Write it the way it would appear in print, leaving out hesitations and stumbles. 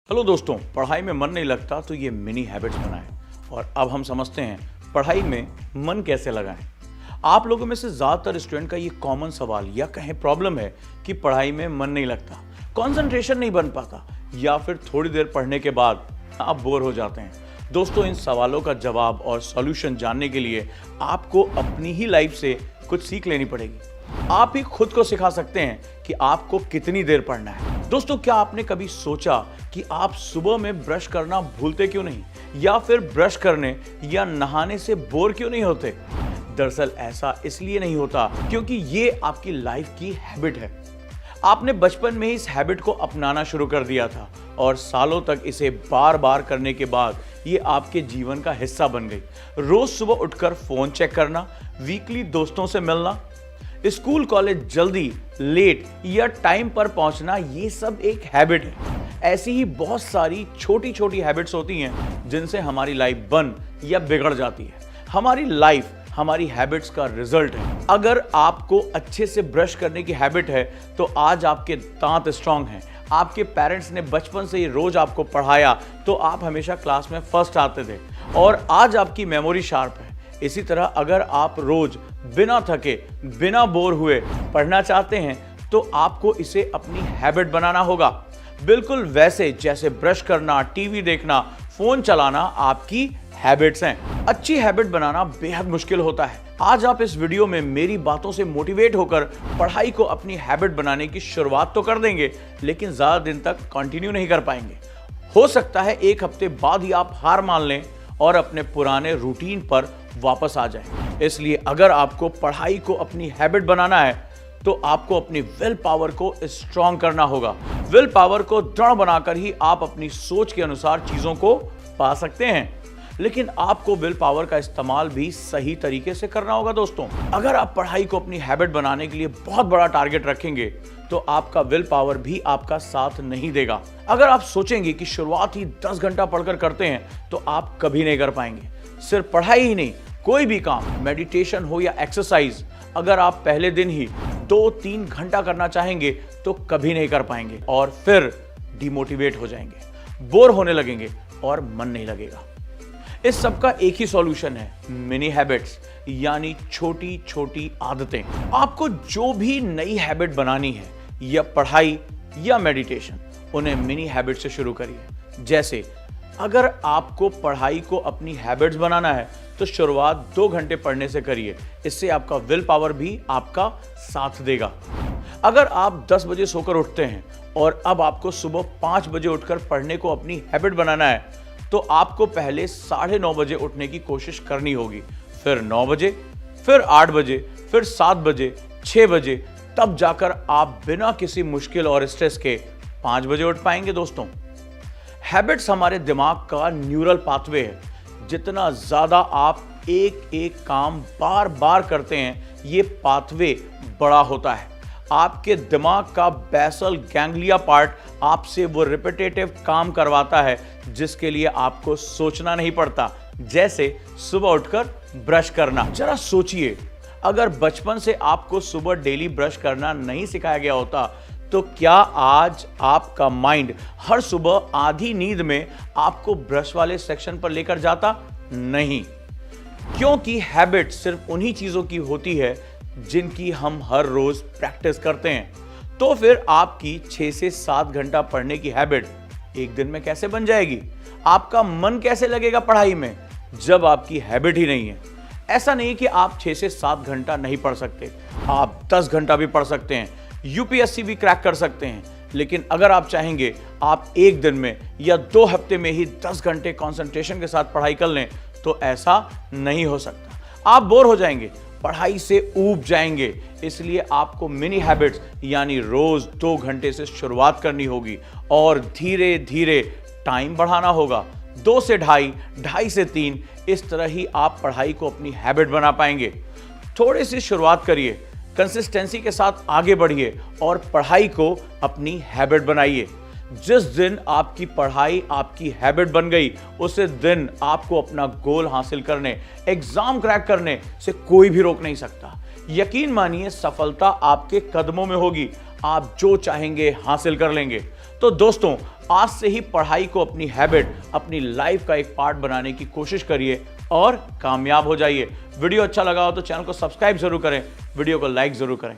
Hello दोस्तों, पढ़ाई में मन नहीं लगता तो ये मिनी हैबिट्स बनाएं। और अब हम समझते हैं पढ़ाई में मन कैसे लगाएं। आप लोगों में से ज़्यादातर स्टूडेंट का ये कॉमन सवाल या कहें प्रॉब्लम है कि पढ़ाई में मन नहीं लगता, कंसंट्रेशन नहीं बन पाता या फिर थोड़ी देर पढ़ने के बाद आप बोर हो जाते हैं। दोस्तों, इन सवालों का जवाब और सॉल्यूशन जानने के लिए आपको अपनी ही लाइफ से कुछ सीख लेनी पड़ेगी। आप ही खुद को सिखा सकते हैं कि आपको कितनी देर पढ़ना है। दोस्तों, क्या आपने कभी सोचा कि आप सुबह में ब्रश करना भूलते क्यों नहीं, या फिर ब्रश करने या नहाने से बोर क्यों नहीं होते? दरअसल ऐसा इसलिए नहीं होता क्योंकि ये आपकी लाइफ की हैबिट है। आपने बचपन में ही इस हैबिट को अपनाना शुरू कर दिया था और सालों तक इसे बार बार करने के बाद ये आपके जीवन का हिस्सा बन गई। रोज सुबह उठकर फोन चेक करना, वीकली दोस्तों से मिलना, स्कूल कॉलेज जल्दी, लेट या टाइम पर पहुंचना, ये सब एक हैबिट है। ऐसी ही बहुत सारी छोटी छोटी हैबिट्स होती हैं जिनसे हमारी लाइफ बन या बिगड़ जाती है। हमारी लाइफ हमारी हैबिट्स का रिजल्ट है। अगर आपको अच्छे से ब्रश करने की हैबिट है तो आज आपके दांत स्ट्रांग हैं। आपके पेरेंट्स ने बचपन से ही रोज आपको पढ़ाया तो आप हमेशा क्लास में फर्स्ट आते थे और आज आपकी मेमोरी शार्प है। इसी तरह अगर आप रोज बिना थके, बिना बोर हुए पढ़ना चाहते हैं तो आपको इसे अपनी हैबिट बनाना होगा। बिल्कुल वैसे जैसे ब्रश करना, टीवी देखना, फोन चलाना आपकी हैबिट्स हैं। अच्छी हैबिट बनाना बेहद मुश्किल होता है। आज आप इस वीडियो में मेरी बातों से मोटिवेट होकर पढ़ाई को अपनी हैबिट बनाने की शुरुआत तो कर देंगे, लेकिन ज्यादा दिन तक कंटिन्यू नहीं कर पाएंगे। हो सकता है एक हफ्ते बाद ही आप हार मान लें और अपने पुराने रूटीन पर वापस आ जाएं। इसलिए अगर आपको पढ़ाई को अपनी हैबिट बनाना है तो आपको अपनी विल पावर को स्ट्रॉन्ग करना होगा। विल पावर को दृढ़ बनाकर ही आप अपनी सोच के अनुसार चीजों को पा सकते हैं, लेकिन आपको विल पावर का इस्तेमाल भी सही तरीके से करना होगा। दोस्तों, अगर आप पढ़ाई को अपनी हैबिट बनाने के लिए बहुत बड़ा टारगेट रखेंगे तो आपका विल पावर भी आपका साथ नहीं देगा। अगर आप सोचेंगे कि शुरुआत ही 10 घंटा पढ़कर करते हैं तो आप कभी नहीं कर पाएंगे। सिर्फ पढ़ाई ही नहीं, कोई भी काम, मेडिटेशन हो या एक्सरसाइज, अगर आप पहले दिन ही 2-3 घंटा करना चाहेंगे तो कभी नहीं कर पाएंगे और फिर डिमोटिवेट हो जाएंगे, बोर होने लगेंगे और मन नहीं लगेगा। इस सब का एक ही सॉल्यूशन है, मिनी हैबिट्स, यानी छोटी छोटी आदतें। आपको जो भी नई हैबिट बनानी है, या पढ़ाई या मेडिटेशन, उन्हें मिनी हैबिट से शुरू करिए। जैसे अगर आपको पढ़ाई को अपनी हैबिट्स बनाना है तो शुरुआत 2 घंटे पढ़ने से करिए। इससे आपका विल पावर भी आपका साथ देगा। अगर आप 10 बजे सोकर उठते हैं और अब आपको सुबह 5 बजे उठकर पढ़ने को अपनी हैबिट बनाना है तो आपको पहले 9:30 बजे उठने की कोशिश करनी होगी, फिर 9 बजे, फिर 8 बजे, फिर 7 बजे, 6 बजे, तब जाकर आप बिना किसी मुश्किल और स्ट्रेस के 5 बजे उठ पाएंगे। दोस्तों, हैबिट्स हमारे दिमाग का न्यूरल पाथवे है। जितना ज्यादा आप एक एक काम बार बार करते हैं, ये पाथवे बड़ा होता है। आपके दिमाग का बेसल गैंग्लिया पार्ट आपसे वो रिपीटेटिव काम करवाता है जिसके लिए आपको सोचना नहीं पड़ता, जैसे सुबह उठकर ब्रश करना। जरा सोचिए, अगर बचपन से आपको सुबह डेली ब्रश करना नहीं सिखाया गया होता तो क्या आज आपका माइंड हर सुबह आधी नींद में आपको ब्रश वाले सेक्शन पर लेकर जाता? नहीं, क्योंकि हैबिट सिर्फ उन्हीं चीजों की होती है जिनकी हम हर रोज प्रैक्टिस करते हैं। तो फिर आपकी 6 से 7 घंटा पढ़ने की हैबिट एक दिन में कैसे बन जाएगी? आपका मन कैसे लगेगा पढ़ाई में जब आपकी हैबिट ही नहीं है? ऐसा नहीं कि आप 6 से 7 घंटा नहीं पढ़ सकते, आप 10 घंटा भी पढ़ सकते हैं, यूपीएससी भी क्रैक कर सकते हैं। लेकिन अगर आप चाहेंगे आप एक दिन में या 2 हफ्ते में ही 10 घंटे कंसंट्रेशन के साथ पढ़ाई कर लें तो ऐसा नहीं हो सकता। आप बोर हो जाएंगे, पढ़ाई से ऊब जाएंगे। इसलिए आपको मिनी हैबिट्स यानी रोज 2 घंटे से शुरुआत करनी होगी और धीरे धीरे टाइम बढ़ाना होगा। 2 से 2.5, 2.5 से 3, इस तरह ही आप पढ़ाई को अपनी हैबिट बना पाएंगे। थोड़ी सी शुरुआत करिए, कंसिस्टेंसी के साथ आगे बढ़िए और पढ़ाई को अपनी हैबिट बनाइए। जिस दिन आपकी पढ़ाई आपकी हैबिट बन गई, उसी दिन आपको अपना गोल हासिल करने, एग्जाम क्रैक करने से कोई भी रोक नहीं सकता। यकीन मानिए, सफलता आपके कदमों में होगी। आप जो चाहेंगे हासिल कर लेंगे। तो दोस्तों, आज से ही पढ़ाई को अपनी हैबिट, अपनी लाइफ का एक पार्ट बनाने की कोशिश करिए और कामयाब हो जाइए। वीडियो अच्छा लगा हो तो चैनल को सब्सक्राइब जरूर करें, वीडियो को लाइक जरूर करें।